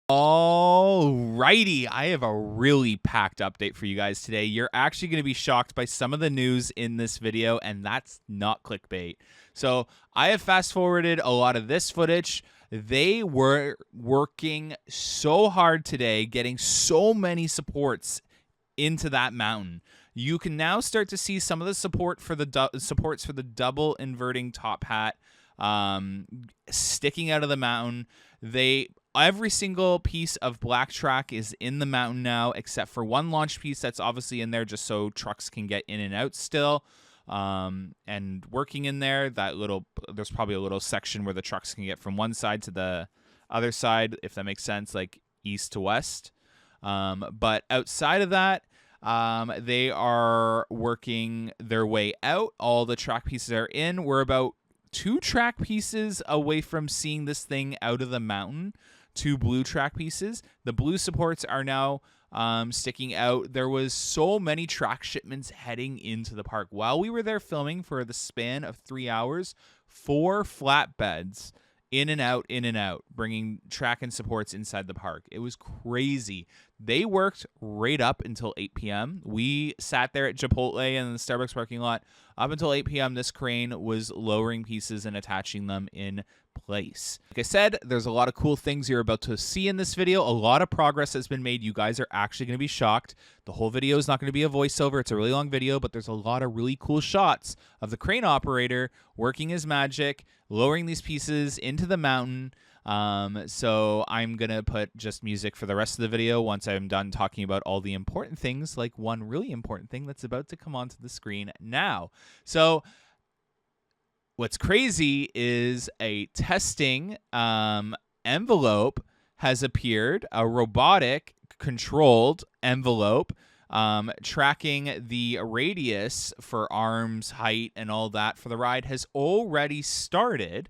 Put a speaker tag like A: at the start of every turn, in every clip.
A: Alrighty, I have a really packed update for you guys today. You're actually going to be shocked by some of the news in this video, and that's not clickbait. So I have fast forwarded a lot of this footage. They were working so hard today, getting so many supports into that mountain. You can now start to see some of the supports for the double inverting top hat sticking out of the mountain. Every single piece of black track is in the mountain now, except for one launch piece that's obviously in there just so trucks can get in and out still. And working in there, there's probably a little section where the trucks can get from one side to the other side, if that makes sense, like east to west. But outside of that, they are working their way out. All the track pieces are in. We're about 2 track pieces away from seeing this thing out of the mountain. 2 blue track pieces. The blue supports are now sticking out. There was so many track shipments heading into the park. While we were there filming for the span of 3 hours, 4 flatbeds in and out, bringing track and supports inside the park. It was crazy. They worked right up until 8 p.m. We sat there at Chipotle and the Starbucks parking lot up until 8 p.m. This crane was lowering pieces and attaching them in place. Like I said, there's a lot of cool things you're about to see in this video. A lot of progress has been made. You guys are actually going to be shocked. The whole video is not going to be a voiceover. It's a really long video, but there's a lot of really cool shots of the crane operator working his magic, lowering these pieces into the mountain. So I'm going to put just music for the rest of the video once I'm done talking about all the important things, like one really important thing that's about to come onto the screen now. So what's crazy is a testing envelope has appeared, a robotic controlled envelope tracking the radius for arms, height, and all that for the ride has already started.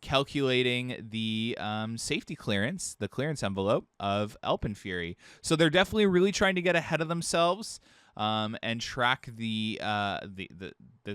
A: Calculating the safety clearance, the clearance envelope of AlpenFury. So they're definitely really trying to get ahead of themselves and track the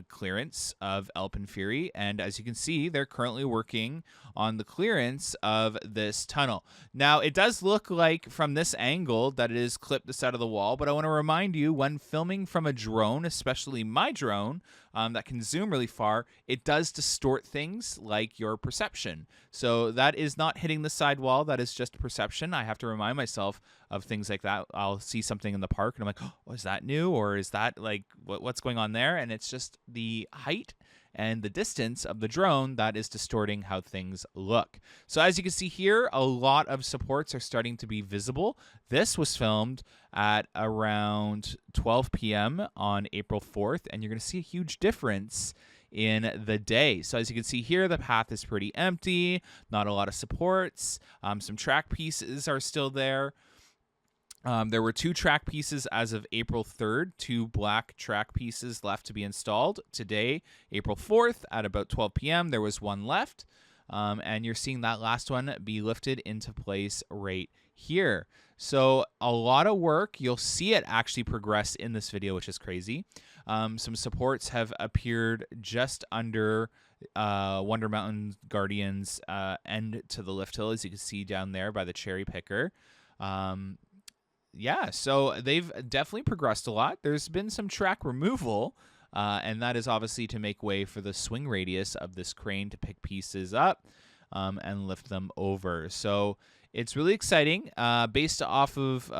A: clearance of AlpenFury. And as you can see, they're currently working on the clearance of this tunnel. Now, it does look like from this angle that it is clipped this out of the wall, but I want to remind you, when filming from a drone, especially my drone, that can zoom really far, it does distort things like your perception. So that is not hitting the sidewall. That is just perception. I have to remind myself of things like that. I'll see something in the park and I'm like, oh, is that new? Or is that like, what's going on there? And it's just the height and the distance of the drone that is distorting how things look. So as you can see here, a lot of supports are starting to be visible. This was filmed at around 12 p.m. on April 4th, and you're going to see a huge difference in the day. So as you can see here, the path is pretty empty, not a lot of supports. Some track pieces are still there. There were 2 track pieces as of April 3rd, 2 black track pieces left to be installed. Today, April 4th, at about 12 p.m., there was 1 left, and you're seeing that last one be lifted into place right here. So a lot of work. You'll see it actually progress in this video, which is crazy. Some supports have appeared just under Wonder Mountain Guardian's end to the lift hill, as you can see down there by the cherry picker. Yeah, so they've definitely progressed a lot. There's been some track removal, and that is obviously to make way for the swing radius of this crane to pick pieces up and lift them over. So it's really exciting. Based off of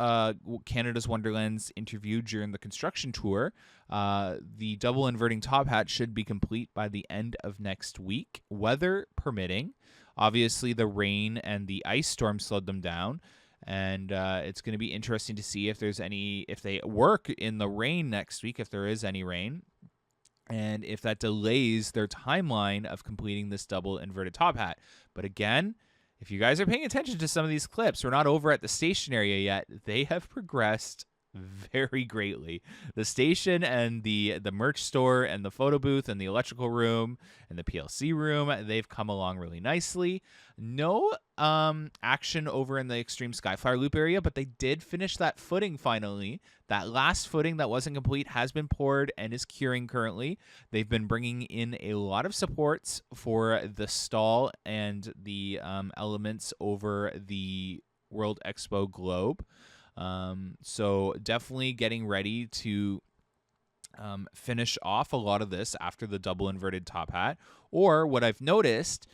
A: Canada's Wonderland's interview during the construction tour, the double inverting top hat should be complete by the end of next week, weather permitting. Obviously, the rain and the ice storm slowed them down. And it's going to be interesting to see if they work in the rain next week, if there is any rain, and if that delays their timeline of completing this double inverted top hat. But again, if you guys are paying attention to some of these clips, we're not over at the station area yet. They have progressed very greatly. The station and the merch store and the photo booth and the electrical room and the PLC room, they've come along really nicely. No action over in the Extreme Skyflyer Loop area, but they did finish that footing finally. That last footing that wasn't complete has been poured and is curing currently. They've been bringing in a lot of supports for the stall and the elements over the World Expo globe. So definitely getting ready to finish off a lot of this after the double inverted top hat. Or what I've noticed,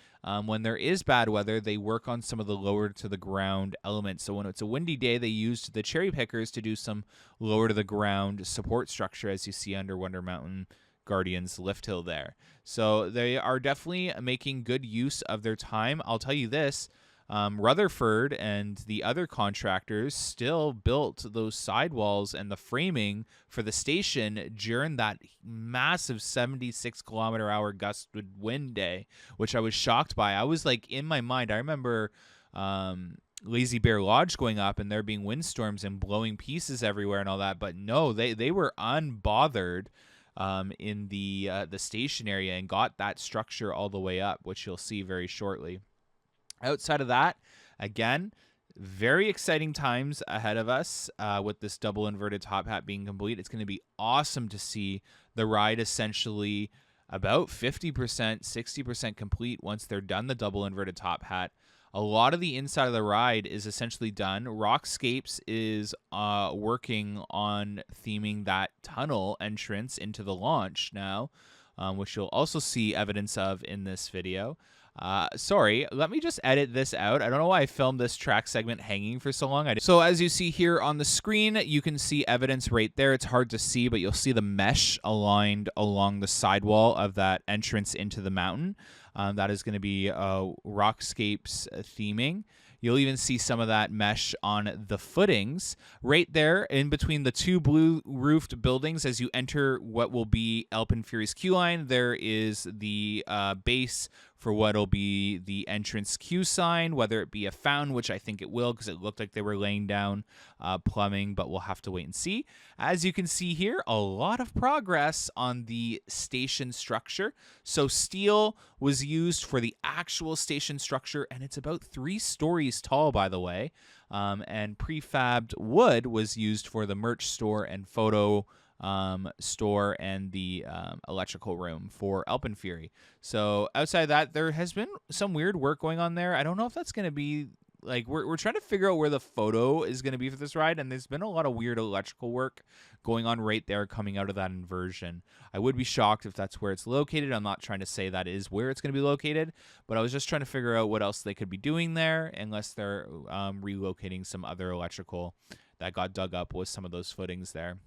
A: when there is bad weather, they work on some of the lower to the ground elements. So when it's a windy day, they used the cherry pickers to do some lower to the ground support structure, as you see under Wonder Mountain Guardians Lift Hill there. So they are definitely making good use of their time. I'll tell you this. Rutherford and the other contractors still built those sidewalls and the framing for the station during that massive 76-kilometer-hour gusted wind day, which I was shocked by. I was like, in my mind, I remember Lazy Bear Lodge going up and there being windstorms and blowing pieces everywhere and all that, but no, they were unbothered in the station area and got that structure all the way up, which you'll see very shortly. Outside of that, again, very exciting times ahead of us with this double inverted top hat being complete. It's going to be awesome to see the ride essentially about 50%, 60% complete once they're done the double inverted top hat. A lot of the inside of the ride is essentially done. Rockscapes is working on theming that tunnel entrance into the launch now, which you'll also see evidence of in this video. Sorry, let me just edit this out. I don't know why I filmed this track segment hanging for so long. So as you see here on the screen, you can see evidence right there. It's hard to see, but you'll see the mesh aligned along the sidewall of that entrance into the mountain. That is going to be Rockscapes theming. You'll even see some of that mesh on the footings right there in between the two blue roofed buildings. As you enter what will be AlpenFury's queue line, there is the base for what will be the entrance queue sign, whether it be a fountain, which I think it will because it looked like they were laying down plumbing, but we'll have to wait and see. As you can see here, a lot of progress on the station structure. So steel was used for the actual station structure, and it's about 3 stories tall, by the way. And prefabbed wood was used for the merch store and photo store and the electrical room for AlpenFury. So outside of that, there has been some weird work going on there. I don't know if that's going to be like we're trying to figure out where the photo is going to be for this ride, and there's been a lot of weird electrical work going on right there coming out of that inversion. I would be shocked if that's where it's located. I'm not trying to say that is where it's going to be located, but I was just trying to figure out what else they could be doing there, unless they're relocating some other electrical that got dug up with some of those footings there.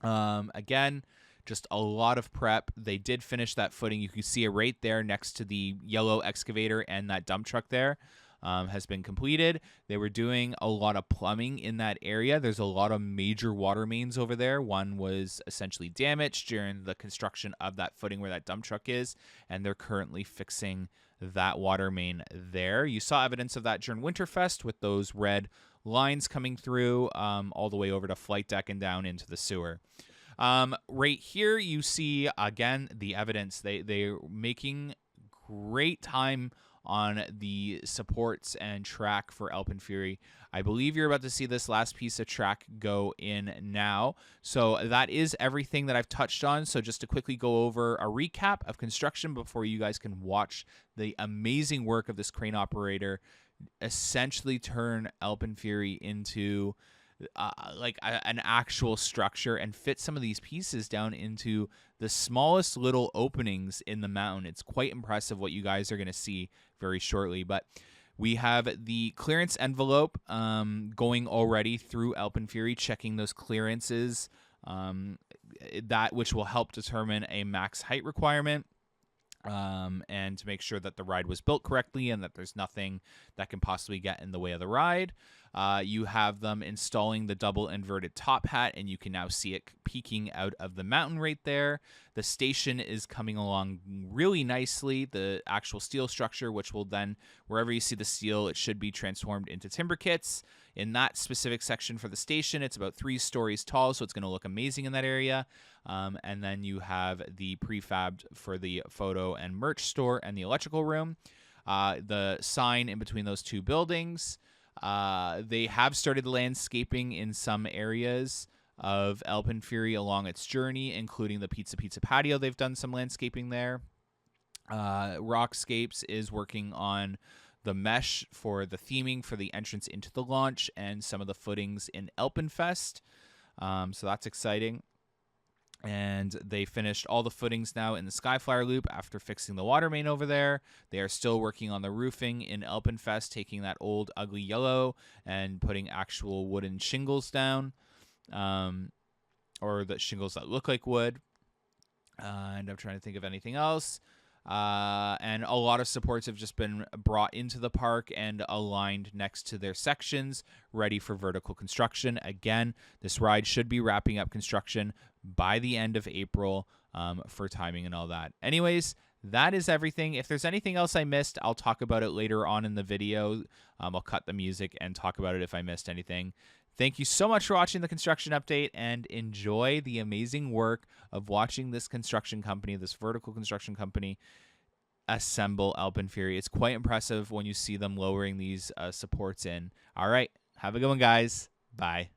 A: Again, just a lot of prep. They did finish that footing. You can see it right there next to the yellow excavator, and that dump truck there has been completed. They were doing a lot of plumbing in that area. There's a lot of major water mains over there. One was essentially damaged during the construction of that footing where that dump truck is, and they're currently fixing that water main there. You saw evidence of that during Winterfest with those red lines coming through all the way over to flight deck and down into the sewer. Right here, you see, again, the evidence. They're making great time on the supports and track for AlpenFury. I believe you're about to see this last piece of track go in now. So that is everything that I've touched on. So just to quickly go over a recap of construction before you guys can watch the amazing work of this crane operator essentially turn AlpenFury into an actual structure and fit some of these pieces down into the smallest little openings in the mountain. It's quite impressive what you guys are going to see very shortly. But we have the clearance envelope going already through AlpenFury, checking those clearances, that which will help determine a max height requirement. And to make sure that the ride was built correctly and that there's nothing that can possibly get in the way of the ride. You have them installing the double inverted top hat, and you can now see it peeking out of the mountain right there. The station is coming along really nicely, the actual steel structure, which will then, wherever you see the steel, it should be transformed into timber kits. In that specific section for the station, it's about 3 stories tall, so it's going to look amazing in that area. And then you have the prefabbed for the photo and merch store and the electrical room. The sign in between those 2 buildings. They have started landscaping in some areas of AlpenFury along its journey, including the Pizza patio. They've done some landscaping there. Rockscapes is working on the mesh for the theming for the entrance into the launch and some of the footings in Alpenfest. So that's exciting. And they finished all the footings now in the Skyflyer loop after fixing the water main over there. They are still working on the roofing in Alpenfest, taking that old ugly yellow and putting actual wooden shingles down, or the shingles that look like wood. And I'm trying to think of anything else. And a lot of supports have just been brought into the park and aligned next to their sections, ready for vertical construction. Again, this ride should be wrapping up construction by the end of April for timing and all that. Anyways, that is everything. If there's anything else I missed, I'll talk about it later on in the video. I'll cut the music and talk about it if I missed anything. Thank you so much for watching the construction update, and enjoy the amazing work of watching this construction company, this vertical construction company, assemble AlpenFury. It's quite impressive when you see them lowering these supports in. All right, have a good one, guys. Bye.